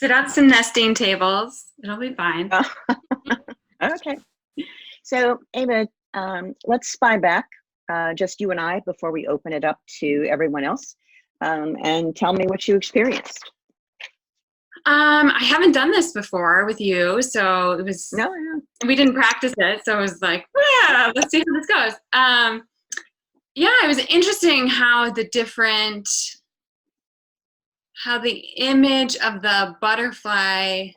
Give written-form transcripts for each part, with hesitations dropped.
Sit out some nesting tables. It'll be fine. Oh, okay. So, Ava, let's spy back, just you and I, before we open it up to everyone else, and tell me what you experienced. I haven't done this before with you, so it was, No, no. we didn't practice it, so it was like, yeah, let's see how this goes. Yeah, it was interesting how the image of the butterfly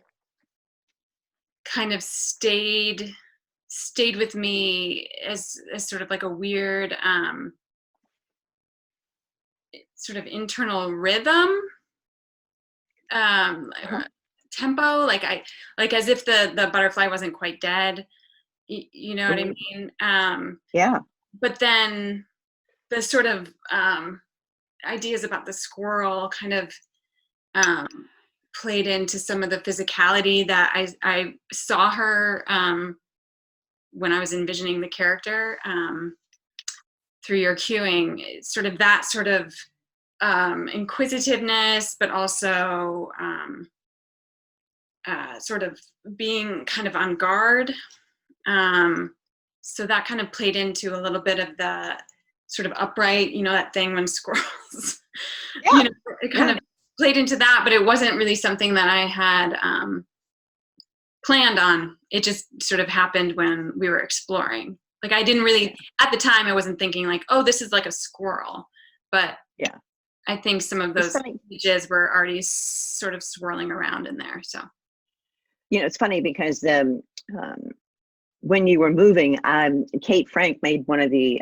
kind of stayed with me as sort of like a weird sort of internal rhythm, Uh-huh. tempo, like as if the butterfly wasn't quite dead. You know what I Ooh, mean? yeah. But then the sort of ideas about the squirrel kind of um, played into some of the physicality that I saw her when I was envisioning the character through your cueing. Sort of that sort of inquisitiveness, but also sort of being kind of on guard. So that kind of played into a little bit of the sort of upright, that thing when squirrels, Yeah, it kind yeah. of played into that, but it wasn't really something that I had planned on. It just sort of happened when we were exploring. Like I didn't really, at the time, I wasn't thinking like, oh, this is like a squirrel. But Yeah. I think some of It's those funny. images were already sort of swirling around in there. So It's funny because when you were moving, Kate Frank made one of the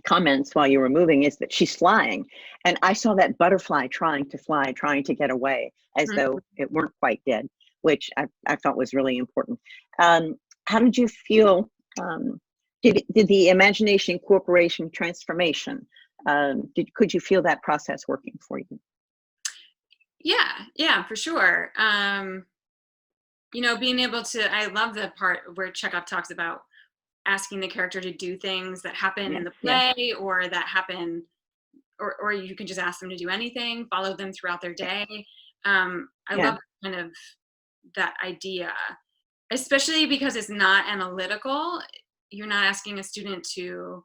comments while you were moving is that she's flying. And I saw that butterfly trying to fly, trying to get away as though it weren't quite dead, which I thought was really important. How did you feel? Did the imagination incorporation transformation, could you feel that process working for you? yeah, for sure. Being able to, I love the part where Chekhov talks about asking the character to do things that happen Yeah, in the yeah, play or that happen, or you can just ask them to do anything, follow them throughout their day. I yeah, love kind of that idea, especially because it's not analytical. You're not asking a student to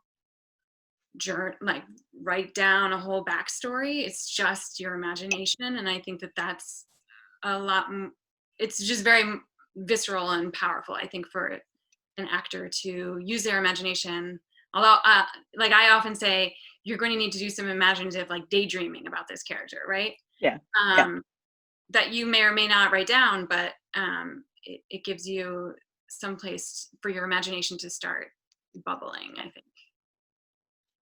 like write down a whole backstory. It's just your imagination, and I think that that's a lot. It's just very visceral and powerful, I think, for an actor to use their imagination. Although, like I often say, you're going to need to do some imaginative, like daydreaming about this character, right? yeah, yeah. Um, that you may or may not write down, but it gives you some place for your imagination to start bubbling, I think.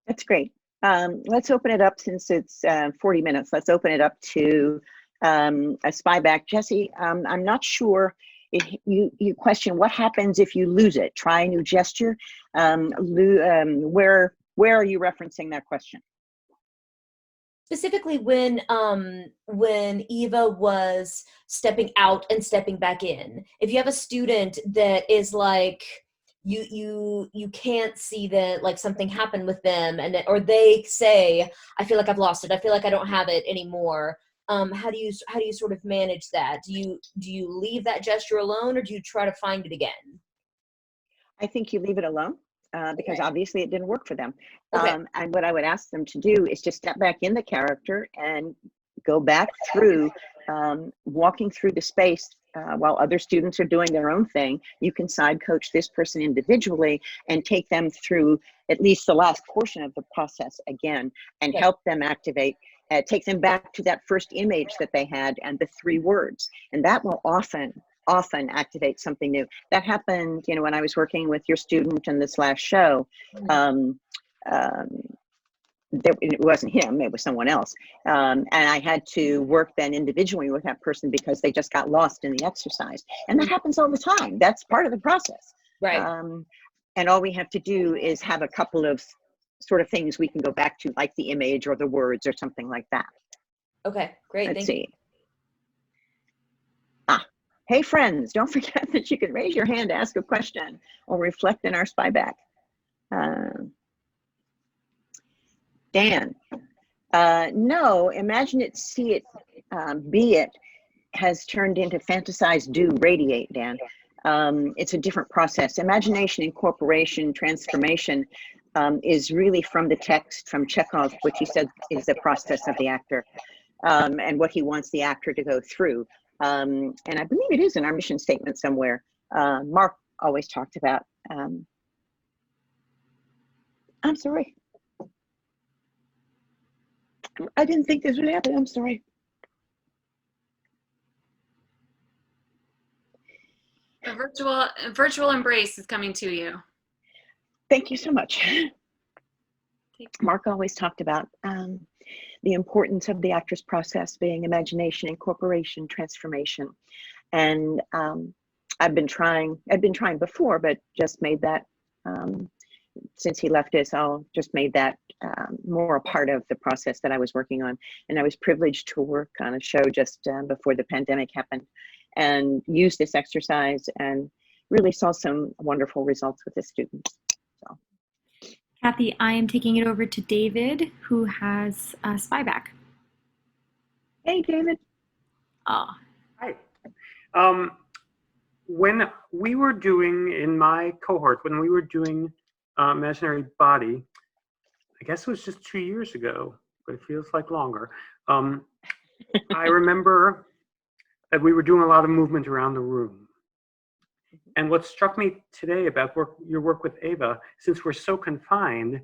That's great. Let's open it up since it's 40 minutes. Let's open it up to a spy back. Jesse, I'm not sure if you question what happens if you lose it. Try a new gesture. Where are you referencing that question? Specifically when Eva was stepping out and stepping back in. If you have a student that is like you can't see that like something happened with them, and or they say, I feel like I've lost it, I feel like I don't have it anymore. How do you sort of manage that? Do you leave that gesture alone, or do you try to find it again? I think you leave it alone, because Okay. obviously it didn't work for them. Okay. And what I would ask them to do is just step back in the character and go back through, walking through the space while other students are doing their own thing. You can side coach this person individually and take them through at least the last portion of the process again and Okay. help them activate. Take them back to that first image that they had and the 3 words, and that will often activate something new. That happened, when I was working with your student in this last show. Mhm. Um, um, it wasn't him, it was someone else. And I had to work then individually with that person because they just got lost in the exercise. And that happens all the time. That's part of the process. Right. Um, and all we have to do is have a couple of sort of things we can go back to, like the image or the words or something like that. Okay, great. Let's Thank you. see. Hey friends, don't forget that you can raise your hand to ask a question or reflect in our spy back. Dan, no, imagine it, see it, be it. has turned into fantasize, do, radiate, Dan. It's a different process. Imagination, incorporation, transformation is really from the text from Chekhov, which he said is the process of the actor, and what he wants the actor to go through. And I believe it is in our mission statement somewhere. Mark always talked about, I'm sorry. I didn't think this would happen. I'm sorry. A virtual embrace is coming to you. Thank you so much. Mark always talked about the importance of the actor's process being imagination, incorporation, transformation. And I've been trying before, but just made that, since he left us, I'll just made that more a part of the process that I was working on. And I was privileged to work on a show just before the pandemic happened and used this exercise and really saw some wonderful results with the students. So. Kathy, I am taking it over to David, who has Spyback. Hey, David. Oh. Hi. When we were doing, in my cohort, when we were doing Imaginary Body, I guess it was just 2 years ago, but it feels like longer. I remember that we were doing a lot of movement around the room. And what struck me today about your work with Ava, since we're so confined,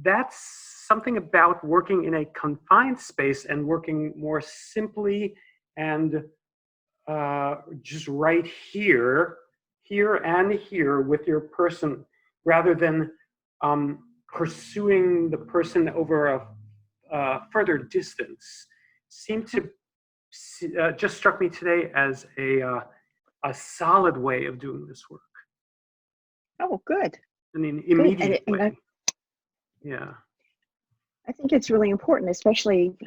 that's something about working in a confined space and working more simply and just right here and here with your person, rather than pursuing the person over a further distance, seemed to just struck me today as a solid way of doing this work. Oh, good. I mean, immediate and way. Yeah. I think it's really important, especially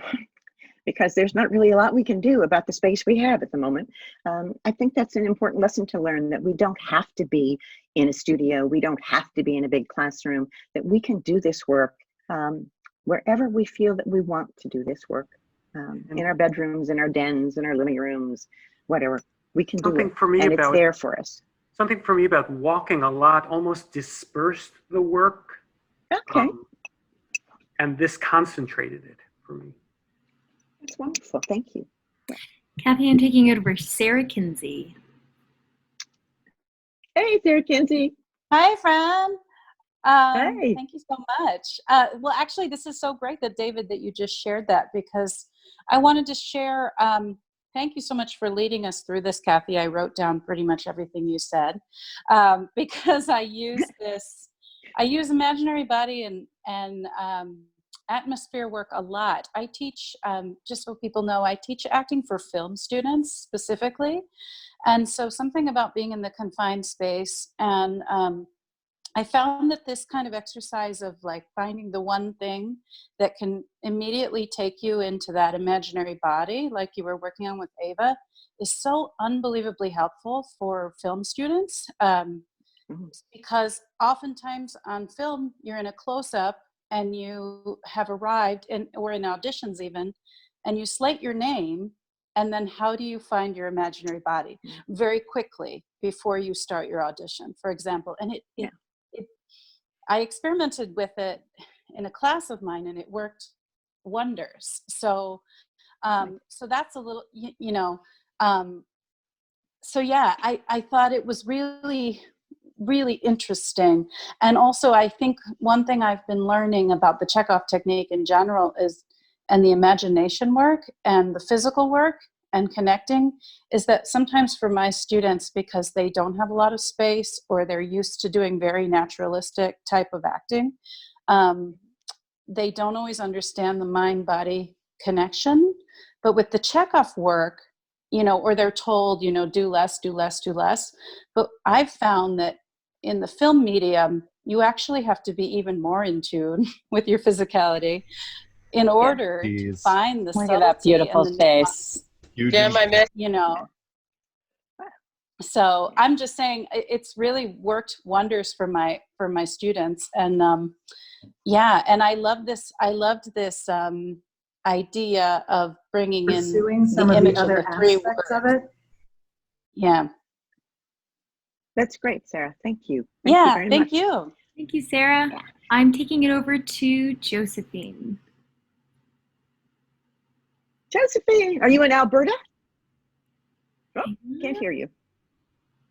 because there's not really a lot we can do about the space we have at the moment. I think that's an important lesson to learn, that we don't have to be in a studio, we don't have to be in a big classroom, that we can do this work wherever we feel that we want to do this work, in our bedrooms, in our dens, in our living rooms, whatever. We can do it, and it's there for us. Something for me about walking a lot almost dispersed the work. Okay. And this concentrated it for me. That's wonderful. Thank you. Kathy, I'm taking it over Sarah Kinsey. Hey, Sarah Kinsey. Hi, Fran. Hey. Thank you so much. Well, actually, this is so great that David, that you just shared that, because I wanted to share. Thank you so much for leading us through this, Kathy. I wrote down pretty much everything you said, because I use Imaginary Body and atmosphere work a lot. I teach, just so people know, I teach acting for film students specifically. And so something about being in the confined space, and I found that this kind of exercise of like finding the one thing that can immediately take you into that imaginary body, like you were working on with Ava, is so unbelievably helpful for film students. Because oftentimes on film, you're in a close-up and you have arrived, or in auditions even, and you slate your name, and then how do you find your imaginary body? Very quickly before you start your audition, for example. And I experimented with it in a class of mine, and it worked wonders. So, so that's a little, so yeah, I thought it was really, really interesting. And also, I think one thing I've been learning about the Chekhov technique in general is, and the imagination work and the physical work and connecting, is that sometimes for my students, because they don't have a lot of space or they're used to doing very naturalistic type of acting, they don't always understand the mind-body connection. But with the Chekhov work, or they're told, do less, do less, do less. But I've found that in the film medium, you actually have to be even more in tune with your physicality in order to find the subtlety. Look at that beautiful face. So I'm just saying, it's really worked wonders for my students. And yeah, and I loved this idea of bringing in Pursuing some the of the image of other the three aspects words. of it. Yeah. That's great, Sarah. Thank you. Thank you Yeah, very thank much. you. Thank you, Sarah. I'm taking it over to Josephine. Josephine, are you in Alberta? Oh, can't hear you.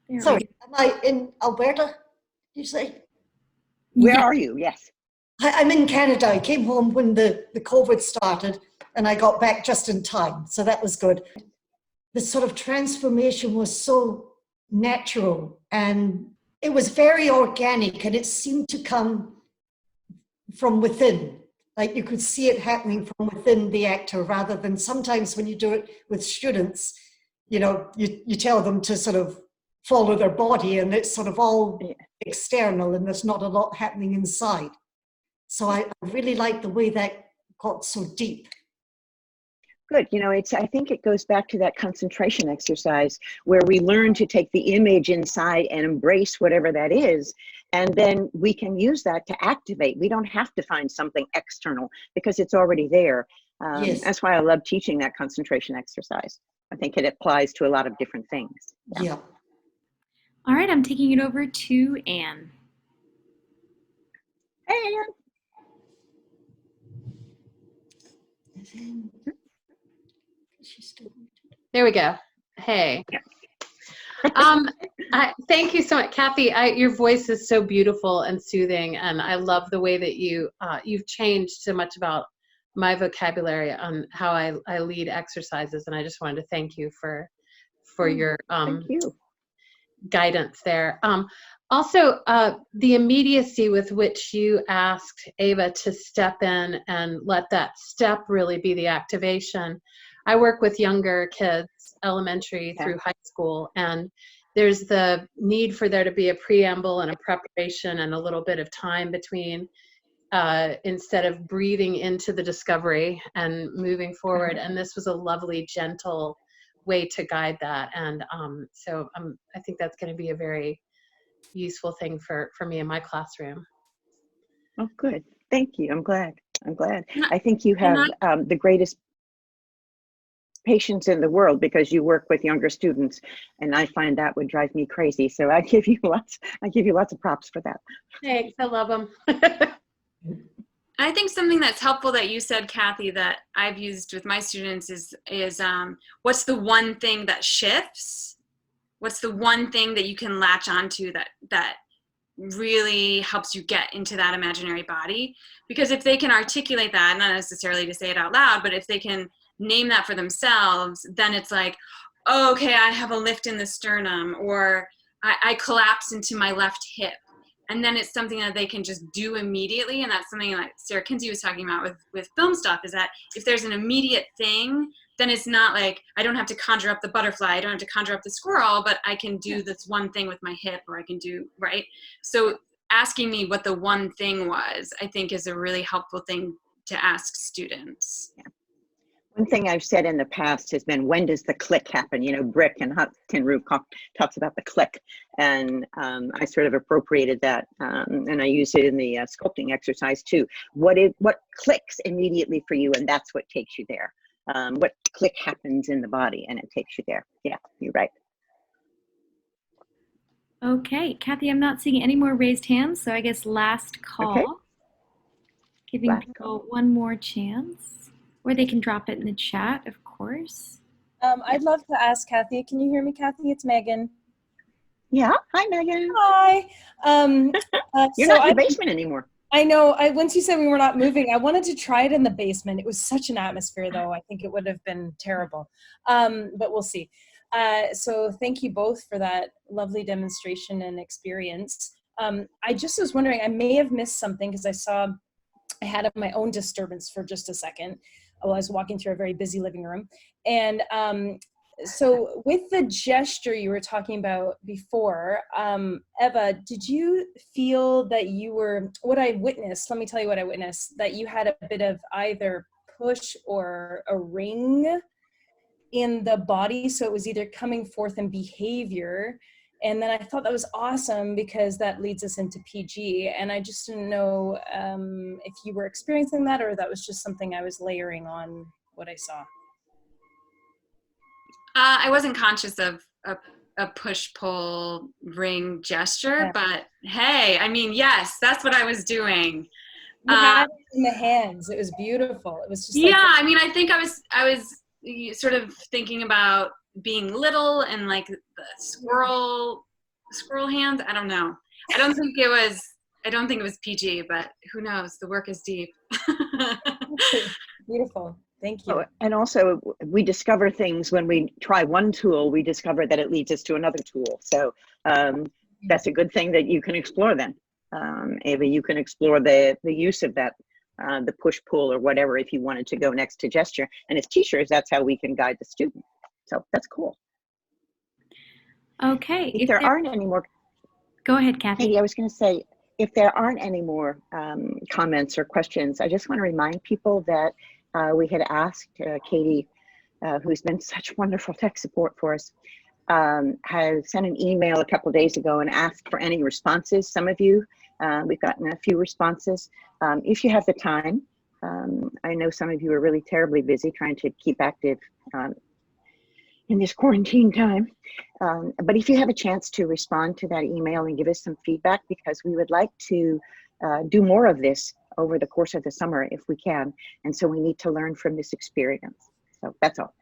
There So, we go. am I in Alberta, you say? Where Yeah. are you? Yes. I'm in Canada. I came home when the COVID started and I got back just in time. So that was good. The sort of transformation was so natural and it was very organic and it seemed to come from within. Like you could see it happening from within the actor rather than sometimes when you do it with students, you know, you tell them to sort of follow their body and it's sort of all external and there's not a lot happening inside. So I really like the way that got so deep. Good. You know, I think it goes back to that concentration exercise where we learn to take the image inside and embrace whatever that is. And then we can use that to activate. We don't have to find something external because it's already there. Yes. That's why I love teaching that concentration exercise. I think it applies to a lot of different things. Yeah. All right, I'm taking it over to Anne. Hey, Anne. There we go. Hey. Thank you so much, Kathy. Your voice is so beautiful and soothing, and I love the way that you've changed so much about my vocabulary on how I lead exercises, and I just wanted to thank you for your Thank you. guidance there. Also, the immediacy with which you asked Ava to step in and let that step really be the activation. I work with younger kids, elementary through high school, and there's the need for there to be a preamble and a preparation and a little bit of time between instead of breathing into the discovery and moving forward. And this was a lovely, gentle way to guide that. And so I think that's going to be a very useful thing for me in my classroom. Oh, good. Thank you. I'm glad. I think you have the greatest patience in the world because you work with younger students, and I find that would drive me crazy. So I give you lots of props for that. Thanks. I love them. I think something that's helpful that you said, Kathy, that I've used with my students is what's the one thing that shifts? What's the one thing that you can latch onto that really helps you get into that imaginary body? Because if they can articulate that, not necessarily to say it out loud, but if they can name that for themselves, then it's like, oh, okay, I have a lift in the sternum, or I collapse into my left hip. And then it's something that they can just do immediately. And that's something like Sarah Kinsey was talking about with film stuff, is that if there's an immediate thing, then it's not like I don't have to conjure up the butterfly, I don't have to conjure up the squirrel, but I can do this one thing with my hip, or I can do, right? So asking me what the one thing was, I think is a really helpful thing to ask students. Yeah. One thing I've said in the past has been, when does the click happen? You know, Brick and Hot Tin Roof talks about the click, and I sort of appropriated that, and I use it in the sculpting exercise too. What clicks immediately for you, and that's what takes you there. What click happens in the body, and it takes you there. Yeah, you're right. Okay, Kathy, I'm not seeing any more raised hands, so I guess last call. Okay. Giving Last people one more chance. Or they can drop it in the chat, of course. I'd love to ask Kathy. Can you hear me, Kathy? It's Megan. Yeah. Hi, Megan. Hi. You're not in the basement anymore. I know. Once you said we were not moving, I wanted to try it in the basement. It was such an atmosphere, though. I think it would have been terrible. But we'll see. So thank you both for that lovely demonstration and experience. I just was wondering, I may have missed something because I had my own disturbance for just a second while I was walking through a very busy living room. And so with the gesture you were talking about before, Eva, did you feel that you were, what I witnessed, let me tell you what I witnessed, that you had a bit of either push or a ring in the body, so it was either coming forth in behavior, And then I thought that was awesome because that leads us into PG. And I just didn't know if you were experiencing that or that was just something I was layering on what I saw. I wasn't conscious of a push-pull ring gesture, Yeah. but hey, I mean, yes, that's what I was doing. You had it in the hands. It was beautiful. It was just like, Yeah, I mean, I think I was sort of thinking about being little and like the squirrel hands. I don't know. I don't think it was PG, but who knows? The work is deep. beautiful. Thank you. Oh, and also, we discover things when we try one tool, we discover that it leads us to another tool. So that's a good thing that you can explore then. Ava, you can explore the use of that, the push-pull or whatever, if you wanted to go next to gesture. And as teachers, that's how we can guide the student. So that's cool. Okay. If there aren't any more, Go ahead, Kathy. Katie, I was going to say, if there aren't any more comments or questions, I just want to remind people that we had asked Katie, who's been such wonderful tech support for us, has sent an email a couple of days ago and asked for any responses. Some of you, we've gotten a few responses. If you have the time, I know some of you are really terribly busy trying to keep active in this quarantine time. But if you have a chance to respond to that email and give us some feedback, because we would like to do more of this over the course of the summer if we can. And so we need to learn from this experience. So that's all.